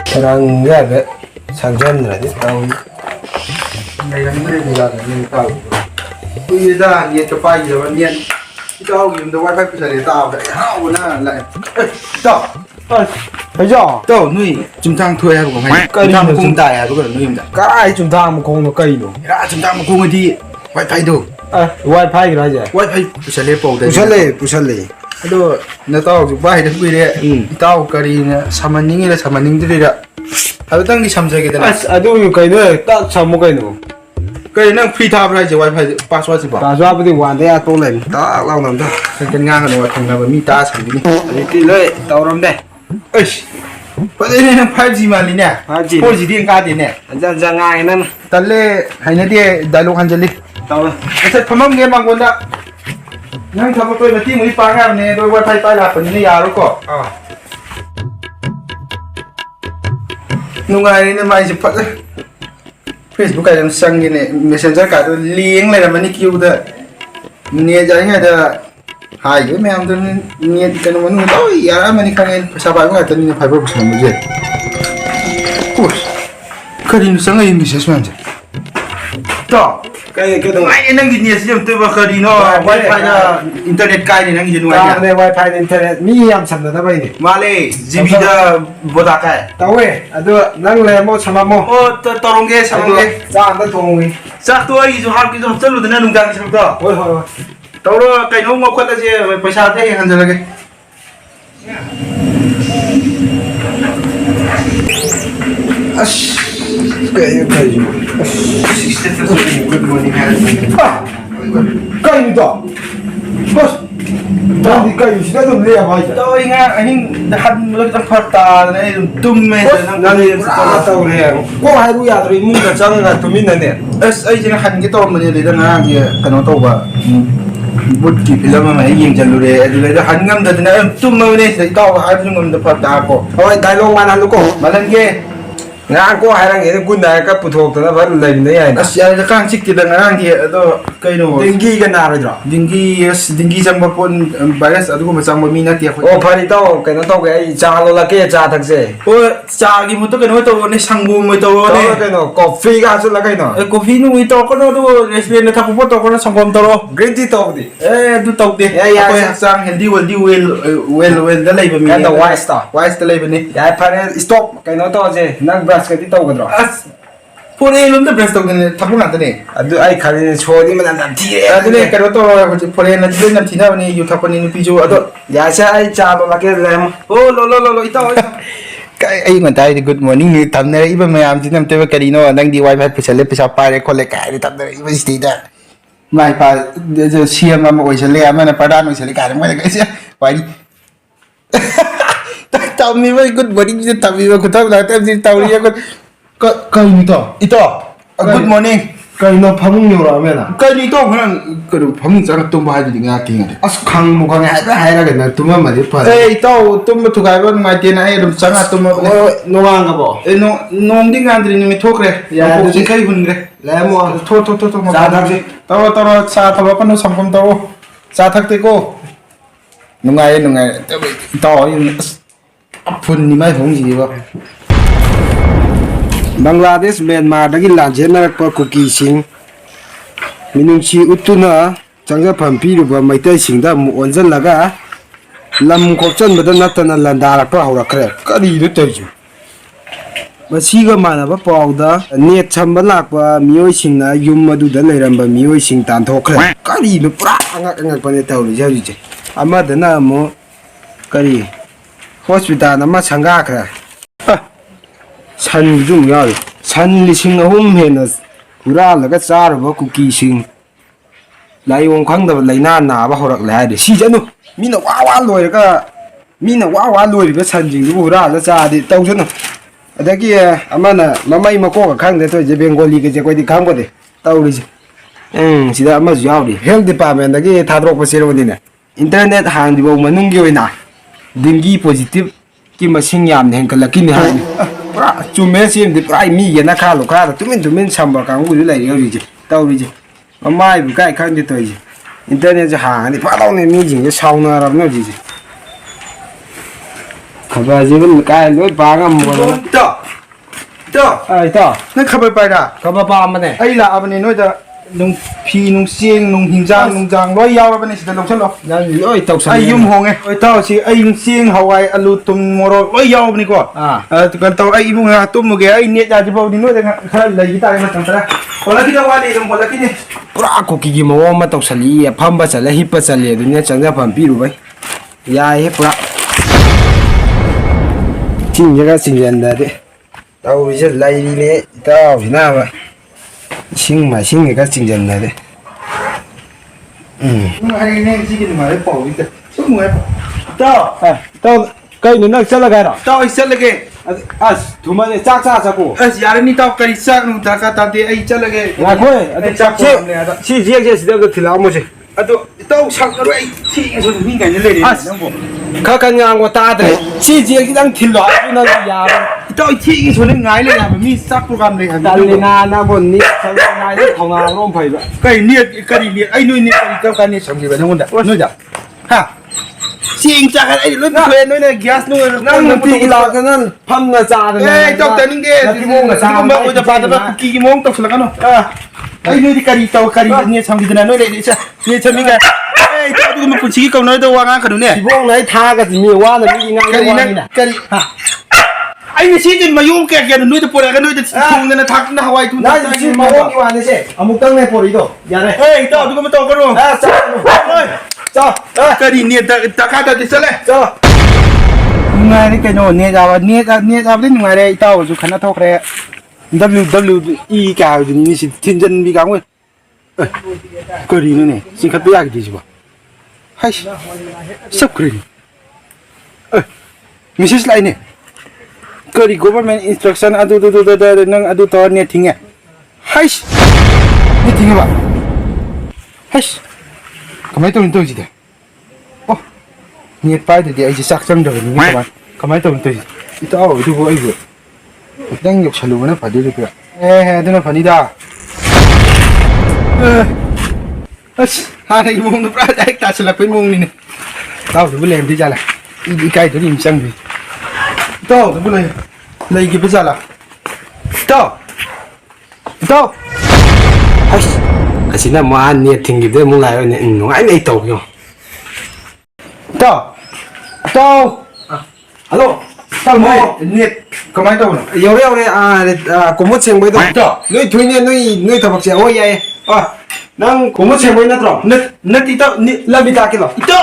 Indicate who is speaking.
Speaker 1: 사랑가가 상전들한테 따위
Speaker 2: 내가 힘들다 내가 우리다 얘 또 빠지죠 얘 tao dùng đồ wifi bây giờ để tao phải hao na lại tao
Speaker 1: thấy chưa
Speaker 2: tao nuôi chúng ta thuê hay không hay chúng ta một công tài hay có nuôi không
Speaker 1: cái ai chúng ta một con nó cây đồ
Speaker 2: đã chúng ta một công đi wifi đồ
Speaker 1: wifi cái đó gì
Speaker 2: wifi bây giờ lấy bầu
Speaker 1: đấy 부살래
Speaker 2: đó nó tao chụp bài được bây giờ tao cái gì nè 사만닝이 là 사만닝 들이라 à当你参加cái đó
Speaker 1: 아도 cái đó 딱 참고 cái nó
Speaker 2: cái năng free tab ra chỉ wifi password gì bảo
Speaker 1: password bây giờ hoàn thế tôi lên
Speaker 2: ta lao nằm đó cái ngang cái nó thằng nào mi ta sản đi
Speaker 1: cái lấy tao làm đây
Speaker 2: ơi bây giờ này 5G mà liền nè 4G điện cả điện nè
Speaker 1: ra ngay nè
Speaker 2: tận lệ hay là đi đại lục hành lý
Speaker 1: tao
Speaker 2: sẽ phẩm nghe bằng quân đó nhưng thằng tôi là team mới phá ra này đôi wifi tay là phần này à lúc có nung ngày này mai chụp phát Facebook cái làm sang cái này messenger cả tôi link lại là mình kêu đó nghe giải ngay đó hai cái mấy ông tôi nghe cái nó muốn nói ya mình không nghe sao bài của tôi phải bớt xong rồi ui cái gì sáng ngày mình sẽ xem đó
Speaker 1: cái đồ
Speaker 2: ai năng gì nhiều xem tôi vào cái gì nó wifi là internet cái này năng gì nữa
Speaker 1: à này wifi internet mi am sắm đó vậy
Speaker 2: mà lệ GB đó bộ đá cái
Speaker 1: tao ấy 아도 năng lên một sắm một
Speaker 2: tao cái sao cái
Speaker 1: ra nó thùng đi
Speaker 2: chắc tôi cái जो hấp dẫn luôn nên nung đang sao đó
Speaker 1: ôi thôi
Speaker 2: tao đó cái nó ngọc quất là gì पैसा thế hàng giờ cái
Speaker 1: cái gì
Speaker 2: good morning
Speaker 1: cái gì đó bớt tao đi cái gì đó tụi lia vậy
Speaker 2: tôi nghe anh hắn lúc đang phát ta này tụm mê
Speaker 1: 나는 tao lia có hai đứa rồi muốn cả trang là tụi mình này
Speaker 2: ấy chỉ là hắn cái tao mình để đang ăn gì cái nó tao và bút kịp làm mà yên chân rồi rồi hắn ngâm được này tụm mê này thì tao hai đứa ngâm được phát ta có
Speaker 1: thôi đại long mà ăn có
Speaker 2: mà lần kia
Speaker 1: ngang có hai thằng ấy quân này các phụ thuộc nó vẫn lên đấy này
Speaker 2: à cái chiếc cái đang ăn thì đó cái nó
Speaker 1: dengue cái nào rồi
Speaker 2: dingi sang một con virus ở đó mà sang một mina tiệt
Speaker 1: ô phải tao cái nó tao cái trà lo là cái trà thật sự
Speaker 2: ô trà cái một cái nó tao này sang bùm mới tao này
Speaker 1: cái nó coffee cái số là cái nó
Speaker 2: coffee nó mới tao có nó restaurant nó thằng phụ tao có nó sang bùm tao
Speaker 1: green tea tao đi
Speaker 2: du tao đi tôi sang healthy well đó lấy bên mình
Speaker 1: cái nó
Speaker 2: wise lấy bên này
Speaker 1: ya phải stop cái nó tao gì năng brush cái tao cái đó
Speaker 2: phun ấy luôn đó breast tao cái thằng phụ nào này
Speaker 1: 아도 아이 가리는 초디 만 안다 뒤에
Speaker 2: 아들이 cái đó tao phun ấy là chỉ làm thế nào này yêu thằng con này ví dụ ở đó
Speaker 1: 야샤 아이 짜도 là cái làm
Speaker 2: ô lo ito cái ay ngon tayo good morning ni tam na iba mayam din nam tayo kanino nang di wifi pusale pisa pare ko le kai tam na iba stida mai pa je siam ma oi sale ama na padan oi sale kai mo cái sia wai tam mi mai good morning ni tam mi ko tam la tam di tau ri ko kai ni to ito good morning
Speaker 1: cái nó phóng nhiều rồi mẹ nào
Speaker 2: cái ni to 그냥 그 방금 자가 또 뭐 하지 내가 킹
Speaker 1: à khang một con hay là cái này tụi mà đi phải
Speaker 2: ê tao tụi mà thuộc ai vẫn mai tiền ai làm sáng tụi mà
Speaker 1: nó ngang cái bộ
Speaker 2: ê nó đi ngang thì mình thuộc rồi
Speaker 1: ya
Speaker 2: bộ gì cái vấn đề
Speaker 1: lấy mua
Speaker 2: thôi
Speaker 1: ra thằng gì
Speaker 2: tao xa thằng bạn nó xong không tao xa thằng tây cô nó ngay tao phun ni mai không gì vậy
Speaker 1: Bangladesh Myanmar dagi lanjena ko cookie sing minungchi utuna changja phampi ru ba maitai singda mu onjan laga lam kopchan badan natana landara pa hawra khre kari ru tayju masiga mana ba pawda net chamba lakwa mioi singna yum madu da leiramba mioi sing tan thokre kari nu pura angak pane tawri jaji je amadana mo kari hospital ama sanga khre 산 중요해. 산 리싱 홈해는 구라라가 짜르바 쿠키싱 라이온 광다 라이나 나바 호락 라이데 시자노 미나 와와 로이가 미나 와와 로이가 산징 구라라 짜디 떠우잖아 아다기 아마나 마마이 마코가 강데 또 이제 벵골리게 제 거기 간 거데 떠우리지 시다 아마 야우리 헬 디파트먼트게 다드록 버시로디네 인터넷 한디보 만능기 오이나 딩기 포지티브 ki masing yam hen kala kin ha pra chume sim di prai mi ye na kha lo kha tumin sambar kang u lai ri ji tau ri ji mai bu kai khang di to ji internet ja ha ni pa law ne mi jing ge saw na ra no ji खबर जीवन काय लोई पागा मोर
Speaker 2: เจ้าเจ้า
Speaker 1: ai to
Speaker 2: นั่นขับไปด่ะ
Speaker 1: खबर पा मने
Speaker 2: ไอ้ละอันนี้น้อยจะนุ่งพีนุ่งเสียงนุ่งหินจางนุ่งจางร้อยยาวไปในสิจะลงชั้นหรอ
Speaker 1: nan loi tau sa
Speaker 2: ไอ้ยุ่มหงไงไอ้เต้าสิไอ้ยุ่งเสียงฮาวายอลูตุมโมโรร้อยยาวไปนี่ก่อนกันเต้าไอ้ยุ่งฮะตุ้มโมเกไอ้เนี่ยจะบอกนี่น้อยแต่ข้าเลยกีตาร์มาตั้งแต่คนละที่เราว่าดีตรงคนละที่นี่
Speaker 1: pura ko ki mo ma tau sali phamba chala hippa chale dunya changja pham pi ru bai ya he pura ting jaga singjan da de tau bi je lai ri le tau bi na ba sing ma sing ga singjan da de
Speaker 2: ไอ้เนี่ยที่กินมาได้ปอกอีกแต่ชั่วโมงเจ้า
Speaker 1: tau kai nu nak chala ga ra
Speaker 2: เจ้าไอ้เสร็จเลยแก
Speaker 1: as thuma ne chak cha cha ko
Speaker 2: เอ้ยยาเรนี่เต้ากันสักนุ่งตากาตามที่ไอ้เสร็จเลยแก
Speaker 1: na khoi
Speaker 2: ไอ้จับคนเนี่ย
Speaker 1: si je je si da ga khila mo je
Speaker 2: อ่ะตัวเต้าชักกันด้วยที่สุดนี่กันเลยดิน้องผม
Speaker 1: ka kan yang wa ta de si je ki dang thil lo na ya ba
Speaker 2: เต้าที่สุดนี่ง่ายเลยอ่ะมันมีซักโปรแกรมเลยอ่ะ
Speaker 1: dalina na bon ni sa na de thonga rom phai ba
Speaker 2: ก็เนี่ยก็ดีเนี่ยไอ้นุ่ยเนี่ยเจ้ากันเนี่ยสมกีไปทั้งหมดอ่ะนุ่ยจ้ะฮะเสียงจากไอ้รุ่นเพลนนุ่ยเนี่ยแก๊สนุ่ย
Speaker 1: nang ti ila ka nan pham na cha de
Speaker 2: เอ้ยเจ้าแต่นิ่งเด้
Speaker 1: ที่โมงกับ
Speaker 2: ที่ผมบอกว่าจะพาจะไปกี่โมงตกสลักกันเนาะไอ้นุ่ยที่การีเต้าการีเนี่ยสมกีนะนุ่ยเนี่ยเนี่ยฉันนี่กันเอ้ยเจ้าดูมันปุ่นชี้กับน้อยตัววางงานขนุนเนี่ย
Speaker 1: ที่โมงไหนทาก็สิมีว่านะมีงาน
Speaker 2: การี
Speaker 1: ว่า
Speaker 2: นั่น
Speaker 1: นี่น่ะ
Speaker 2: การีไอ้เนี่ยชี้จนมายุ่งแก่ๆนุ่ยจะปวดอะไรกันนุ่ยจะทุ่งกันนะทักนะฮาวายทุ่ง
Speaker 1: na si ma wo ni wa ne se amuk tang ne pori do ya ne
Speaker 2: เฮ้ยเจ้าดูมันโตกันเนาะ
Speaker 1: cha cha
Speaker 2: การีเนี่ยตะขาตะติสเลย
Speaker 1: cha
Speaker 2: ไงนี่แกโน่เนี่ยจ้าเนี่ยจ้าได้ยังไงเลยเต้าสุขันทอกเลย WWE กาวอยู่นี่สิทิ้งจนมีกางเว้ยก็ดีนี่สิขัดไปยากดีจิบ่เฮ้ยสับกรีนมิสซิสไลเนี่ยก็ดี government instruction อะดูนั่งอะดูตอนเนี่ยทิ้งอ่ะเฮ้ยนี่ทิ้งอ่ะเฮ้ยทำไมต้องจิตอ่ะโอ้เนี่ยไปเดี๋ยวไอ้จะซักซ้ำเดี๋ยวนี้ทำไมต้องอีเต้าดูบ่ไอ้เว้ยตั้งยกฉลุนะพอดีเลยเพื่อเดี๋ยวนะพอดีด้าหาในมุงนู้นปลาได้ตาฉลับเป็นมุงนี่เนี่ยเต้าดูบ่เลยที่จะละอีไก่ตัวนี้มันช่างดีเต้าดูบ่เลยกี่ปีจะละเต้า
Speaker 1: ai asina ma ne thingi de mu lai ne no ai nei to yo
Speaker 2: เต้าhello เต้าเนี่ยทำไมเต้า
Speaker 1: yo yo ne ko mo cheng bai do noi thui ne noi thabak che o ye nang ko mo cheng bai na tro
Speaker 2: net ที่เต้า
Speaker 1: la bi ta ki lo
Speaker 2: เต้า